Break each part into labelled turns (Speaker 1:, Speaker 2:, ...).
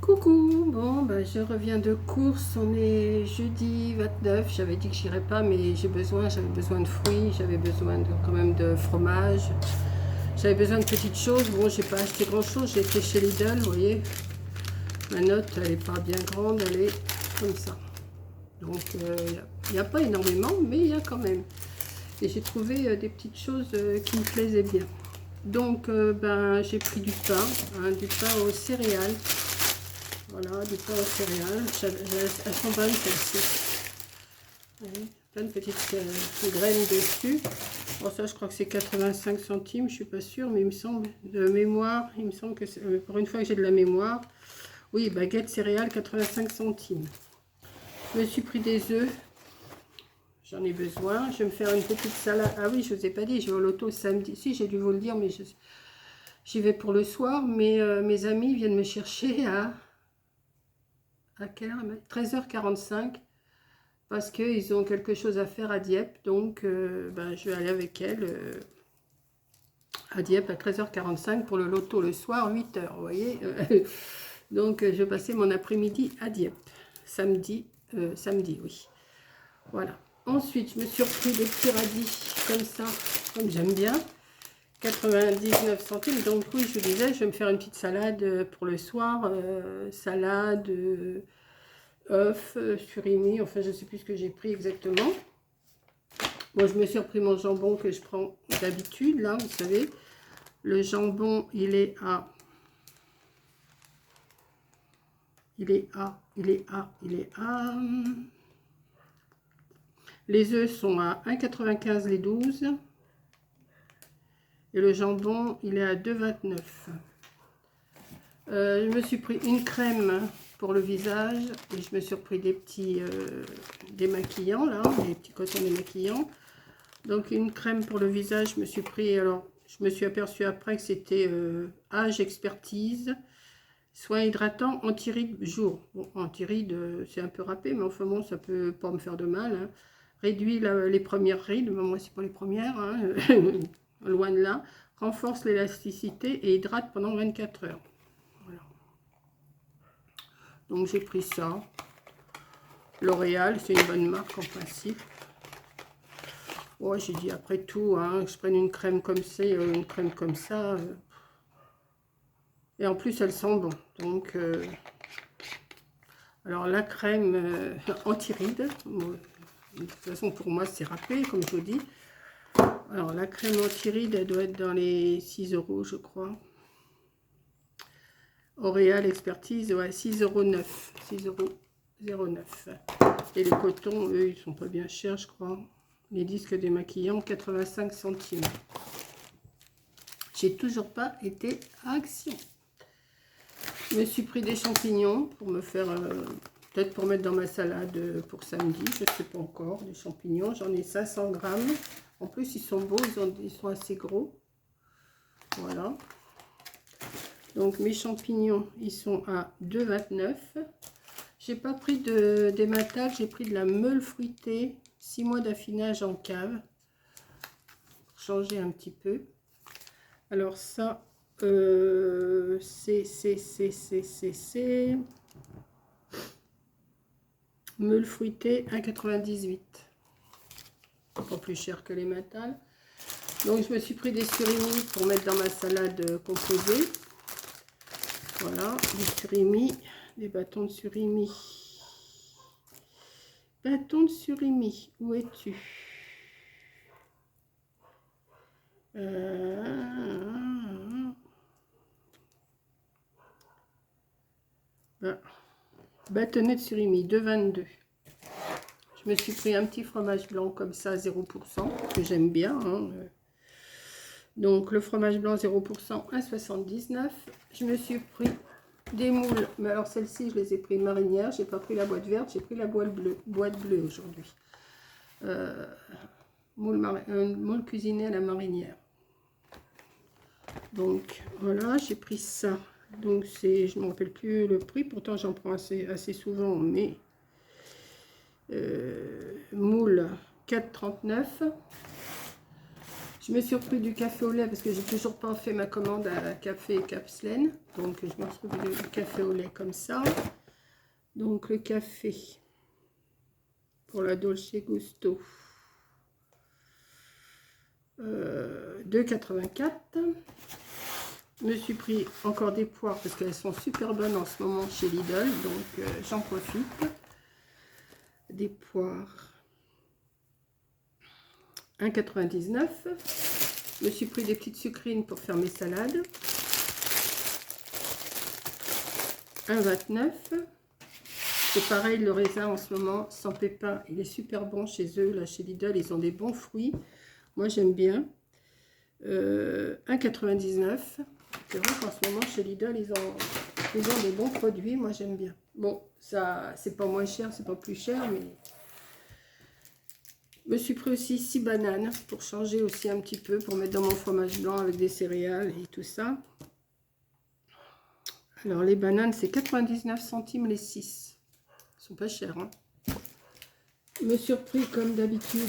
Speaker 1: Coucou, bon bah, je reviens de course, on est jeudi 29, j'avais dit que j'irais pas mais j'avais besoin de fruits, j'avais besoin quand même de fromage, j'avais besoin de petites choses, bon j'ai pas acheté grand chose, j'ai été chez Lidl, vous voyez, ma note elle est pas bien grande, elle est comme ça, donc il n'y a pas énormément mais il y a quand même, et j'ai trouvé des petites choses qui me plaisaient bien, donc ben, j'ai pris du pain, du pain aux céréales. Voilà, du pain aux céréales. Elles sont bonnes celles-ci. Plein de petites graines dessus. Bon, ça, je crois que c'est 85 centimes. Je suis pas sûre, mais il me semble, de mémoire, il me semble que pour une fois que j'ai de la mémoire. Oui, baguette céréales, 85 centimes. Je me suis pris des œufs. J'en ai besoin. Je vais me faire une petite salade. Ah oui, je ne vous ai pas dit, je vais au loto samedi. Si, j'ai dû vous le dire, mais j'y vais pour le soir. Mais mes amis viennent me chercher à quelle heure? 13h45 parce qu'ils ont quelque chose à faire à Dieppe. Donc, ben, je vais aller avec elles à Dieppe à 13h45 pour le loto le soir, 8h, vous voyez. Donc, je vais passer mon après-midi à Dieppe. Samedi, oui. Voilà. Ensuite, je me suis repris des petits radis comme ça, comme j'aime bien. 99 centimes. Donc, oui, je vous disais, je vais me faire une petite salade pour le soir. Salade... œufs, surimi, enfin je sais plus ce que j'ai pris exactement. Moi je me suis repris mon jambon que je prends d'habitude, là, vous savez. Le jambon, il est à... Les œufs sont à 1,95 les 12. Et le jambon, il est à 2,29. Je me suis pris une crème pour le visage et je me suis repris des petits démaquillants là, des petits cotons démaquillants. Donc une crème pour le visage, je me suis pris, alors je me suis aperçue après que c'était Age Expertise, soin hydratant anti-rides jour. Bon, anti-rides, c'est un peu râpé, mais enfin bon, ça peut pas me faire de mal. Hein. Réduit les premières rides, mais moi c'est pas les premières, hein. Loin de là. Renforce l'élasticité et hydrate pendant 24 heures. Voilà. Donc j'ai pris ça. L'Oréal, c'est une bonne marque en principe. Ouais, j'ai dit après tout, hein, que je prenne une crème comme ça, une crème comme ça. Et en plus, elle sent bon. Donc, alors la crème anti-rides, de toute façon pour moi c'est râpé, comme je vous dis. Alors la crème anti-rides, elle doit être dans les 6 euros, je crois. L'Oréal Expertise, ouais, 6,09 €. 6,09 €. Et les cotons, eux, ils sont pas bien chers, je crois. Les disques démaquillants, 85 centimes. J'ai toujours pas été à Action. Je me suis pris des champignons pour me faire, peut-être pour mettre dans ma salade pour samedi, je ne sais pas encore, des champignons. J'en ai 500 grammes. En plus, ils sont beaux, ils sont assez gros. Voilà. Donc, mes champignons, ils sont à 2,29 €. J'ai pas pris des matales, j'ai pris de la meule fruitée, 6 mois d'affinage en cave. Pour changer un petit peu. Alors ça, c'est meule fruitée 1,98 €. Pas plus cher que les matales. Donc je me suis pris des surimi pour mettre dans ma salade composée. Voilà, des surimi, des bâtons de surimi. Bâton de surimi, où es-tu? Bâtonnet de surimi, 2,22 €. Je me suis pris un petit fromage blanc comme ça, 0%, que j'aime bien. Hein. Donc le fromage blanc 0%, 1,79 €. Je me suis pris des moules, mais alors celles-ci, je les ai pris marinières. J'ai pas pris la boîte verte, j'ai pris la boîte bleue aujourd'hui. Moule cuisiné à la marinière. Donc voilà, j'ai pris ça. Donc je ne me rappelle plus le prix, pourtant j'en prends assez souvent, mais moule 4,39 €. Je me suis repris du café au lait parce que j'ai toujours pas fait ma commande à café et capsulaine. Donc je me suis repris du café au lait comme ça. Donc le café pour la Dolce Gusto. 2,84. Je me suis pris encore des poires parce qu'elles sont super bonnes en ce moment chez Lidl. Donc j'en profite. Des poires. 1,99. Je me suis pris des petites sucrines pour faire mes salades. 1,29. C'est pareil, le raisin en ce moment, sans pépins, il est super bon chez eux. Là, chez Lidl, ils ont des bons fruits. Moi, j'aime bien. 1,99. C'est vrai qu'en ce moment, chez Lidl, ils ont des bons produits. Moi, j'aime bien. Bon, ça, c'est pas moins cher, c'est pas plus cher, mais... Je me suis pris aussi 6 bananes pour changer aussi un petit peu, pour mettre dans mon fromage blanc avec des céréales et tout ça. Alors les bananes, c'est 99 centimes les 6. Ils sont pas chers, hein. Je me suis pris comme d'habitude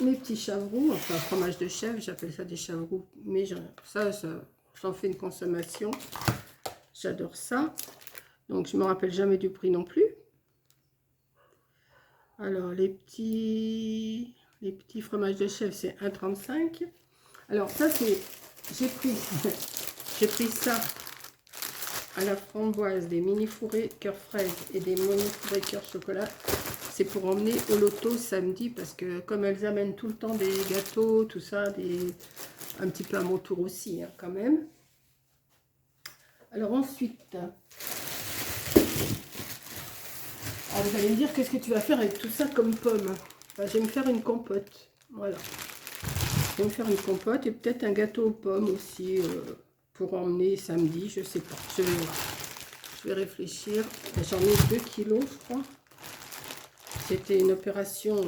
Speaker 1: mes petits chavroux, enfin fromage de chèvre, j'appelle ça des chavroux, mais ça j'en fais une consommation. J'adore ça. Donc je me rappelle jamais du prix non plus. Alors, les petits fromages de chèvre, c'est 1,35. Alors, ça, c'est... J'ai pris ça à la framboise, des mini fourrés cœur fraise et des mini fourrés cœur chocolat. C'est pour emmener au loto samedi, parce que comme elles amènent tout le temps des gâteaux, tout ça, un petit peu à mon tour aussi, hein, quand même. Alors, ensuite... Alors vous allez me dire, qu'est-ce que tu vas faire avec tout ça comme pomme? Enfin, je vais me faire une compote. Voilà. Je vais me faire une compote et peut-être un gâteau aux pommes aussi pour emmener samedi. Je sais pas. Je vais voir. Je vais réfléchir. J'en ai 2 kilos, je crois. C'était une opération,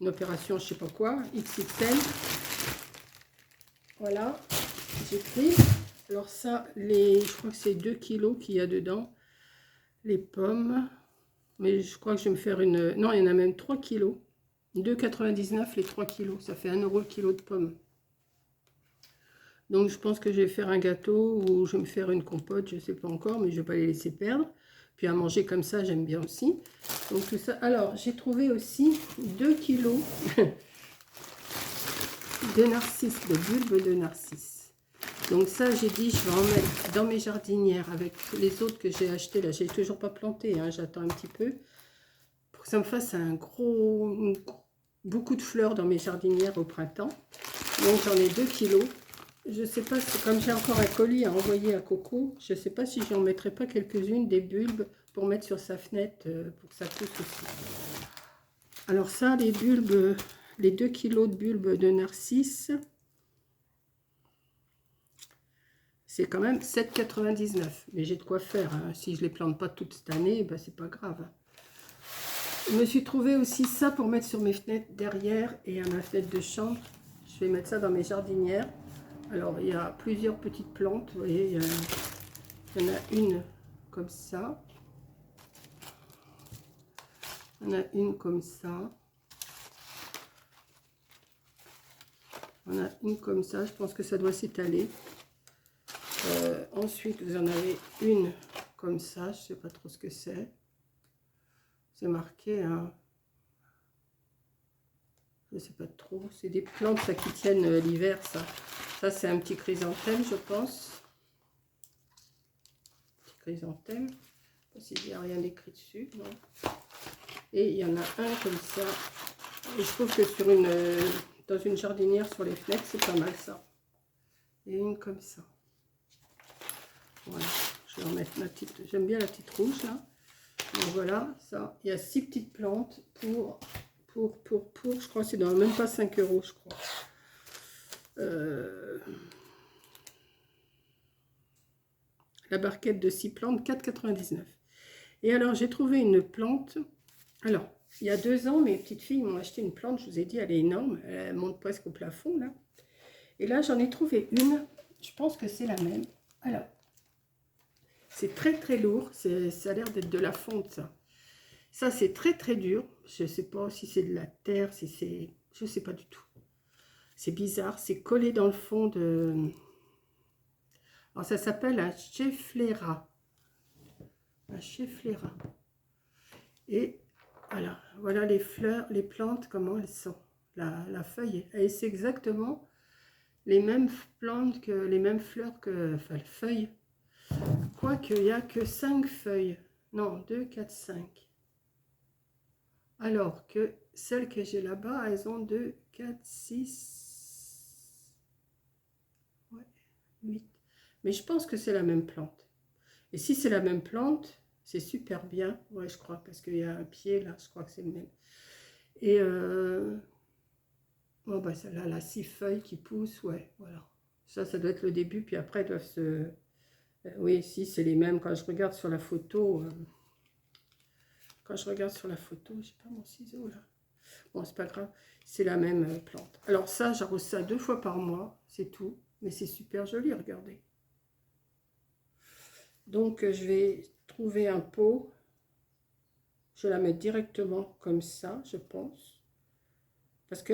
Speaker 1: je sais pas quoi, XXL. Voilà. J'ai pris. Alors ça, je crois que c'est 2 kilos qu'il y a dedans. Les pommes, mais je crois que je vais me faire une... Non, il y en a même 3 kilos. 2,99 les 3 kilos. Ça fait 1 € le kilo de pommes. Donc, je pense que je vais faire un gâteau ou je vais me faire une compote. Je ne sais pas encore, mais je ne vais pas les laisser perdre. Puis à manger comme ça, j'aime bien aussi. Donc, tout ça. Alors, j'ai trouvé aussi 2 kilos de narcisses, de bulbes de narcisses. Donc ça, j'ai dit, je vais en mettre dans mes jardinières avec les autres que j'ai achetés. Là, j'ai toujours pas planté, hein, j'attends un petit peu. Pour que ça me fasse beaucoup de fleurs dans mes jardinières au printemps. Donc j'en ai 2 kilos. Je sais pas, comme j'ai encore un colis à envoyer à Coco, je sais pas si j'en mettrai pas quelques-unes, des bulbes, pour mettre sur sa fenêtre, pour que ça pousse aussi. Alors ça, les bulbes, les 2 kilos de bulbes de narcisses, c'est quand même 7,99. Mais j'ai de quoi faire. Hein. Si je ne les plante pas toute cette année, ben c'est pas grave. Je me suis trouvé aussi ça pour mettre sur mes fenêtres derrière et à ma fenêtre de chambre. Je vais mettre ça dans mes jardinières. Alors, il y a plusieurs petites plantes. Vous voyez, il y en a une comme ça. Il y en a une comme ça. Il y en a une comme ça. Je pense que ça doit s'étaler. Ensuite, vous en avez une comme ça, je sais pas trop ce que c'est. C'est marqué, hein. Je sais pas trop. C'est des plantes ça, qui tiennent l'hiver, ça. Ça, c'est un petit chrysanthème, je pense. Petit chrysanthème. Je sais pas s'il n'y a rien d'écrit dessus, non. Et il y en a un comme ça. Et je trouve que dans une jardinière sur les fenêtres, c'est pas mal ça. Et une comme ça. Voilà, je vais en mettre ma petite, j'aime bien la petite rouge là. Donc voilà, ça, il y a 6 petites plantes pour je crois que c'est dans même pas 5 €, je crois. La barquette de 6 plantes, 4,99. Et alors, j'ai trouvé une plante. Alors, il y a 2 ans, mes petites filles m'ont acheté une plante, je vous ai dit, elle est énorme. Elle monte presque au plafond là. Et là, j'en ai trouvé une, je pense que c'est la même. Alors, c'est très très lourd, ça a l'air d'être de la fonte ça. Ça, c'est très très dur. Je ne sais pas si c'est de la terre, si c'est... Je ne sais pas du tout. C'est bizarre. C'est collé dans le fond de... Alors, ça s'appelle un Schefflera. Un Schefflera. Et voilà les fleurs, les plantes, comment elles sont. La feuille. Et c'est exactement les mêmes plantes que... Les mêmes fleurs que... Enfin, les feuilles. Quoique, il n'y a que 5 feuilles. Non, 2, 4, 5. Alors que celles que j'ai là-bas, elles ont 2, 4, 6, ouais, 8. Mais je pense que c'est la même plante. Et si c'est la même plante, c'est super bien. Ouais, je crois, parce qu'il y a un pied là, je crois que c'est le même. Et bon, bah, celle-là, la 6 feuilles qui poussent, ouais, voilà. Ça doit être le début, puis après, elles doivent se... oui, si, c'est les mêmes. Quand je regarde sur la photo... Quand je regarde sur la photo, j'ai pas mon ciseau là. Bon, c'est pas grave, c'est la même plante. Alors ça, j'arrose ça 2 fois par mois, c'est tout. Mais c'est super joli, regardez. Donc, je vais trouver un pot. Je vais la mettre directement comme ça, je pense. Parce que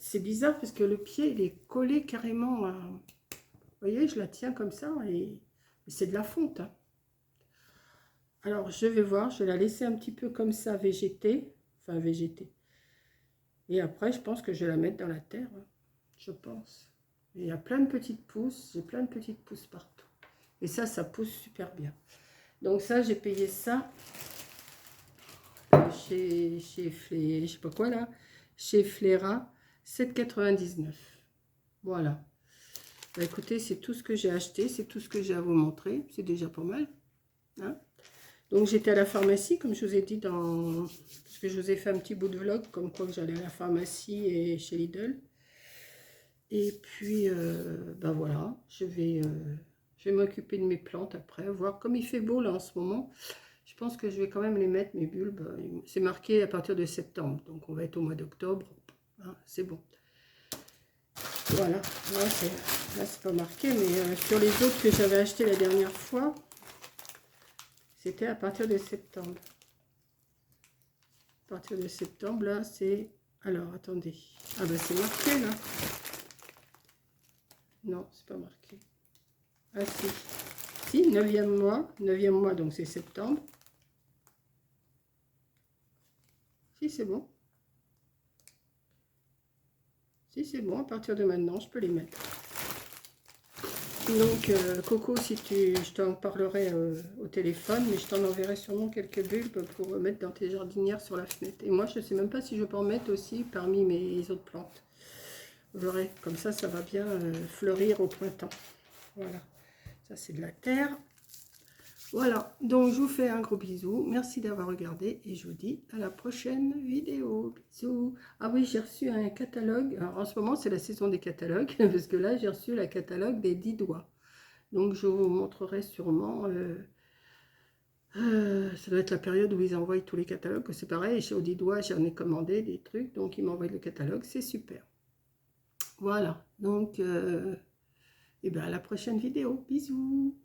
Speaker 1: c'est bizarre, parce que le pied, il est collé carrément à... Vous voyez, je la tiens comme ça, et c'est de la fonte, hein. Alors, je vais voir, je vais la laisser un petit peu comme ça, végéter. Enfin, végéter. Et après, je pense que je vais la mettre dans la terre, hein, je pense. Et il y a plein de petites pousses, j'ai plein de petites pousses partout. Et ça pousse super bien. Donc ça, j'ai payé ça chez je sais pas quoi là, chez Flera, 7,99. Voilà. Bah, écoutez, c'est tout ce que j'ai acheté, c'est tout ce que j'ai à vous montrer. C'est déjà pas mal, hein. Donc j'étais à la pharmacie, comme je vous ai dit, parce que je vous ai fait un petit bout de vlog, comme quoi j'allais à la pharmacie et chez Lidl. Et puis, ben voilà, je vais m'occuper de mes plantes après, voir comme il fait beau là en ce moment. Je pense que je vais quand même les mettre, mes bulbes. C'est marqué à partir de septembre, donc on va être au mois d'octobre, hein, c'est bon. Voilà, là c'est pas marqué, mais sur les autres que j'avais acheté la dernière fois, c'était à partir de septembre. À partir de septembre, là, c'est... Alors, attendez. Ah ben, c'est marqué, là. Non, c'est pas marqué. Ah, si. Si, 9e mois. 9e mois, donc c'est septembre. Si, c'est bon. Si, c'est bon. À partir de maintenant, je peux les mettre. Donc, Coco, si je t'en parlerai au téléphone, mais je t'en enverrai sûrement quelques bulbes pour mettre dans tes jardinières sur la fenêtre. Et moi, je ne sais même pas si je peux en mettre aussi parmi mes autres plantes. Vous verrez, comme ça va bien fleurir au printemps. Voilà, ça c'est de la terre. Voilà, donc je vous fais un gros bisou. Merci d'avoir regardé et je vous dis à la prochaine vidéo. Bisous. Ah oui, j'ai reçu un catalogue. Alors, en ce moment, c'est la saison des catalogues, parce que là, j'ai reçu le catalogue des 10 doigts. Donc, je vous montrerai sûrement... ça doit être la période où ils envoient tous les catalogues. C'est pareil, chez 10 doigts, j'en ai commandé des trucs, donc ils m'envoient le catalogue. C'est super. Voilà, donc... et bien à la prochaine vidéo. Bisous.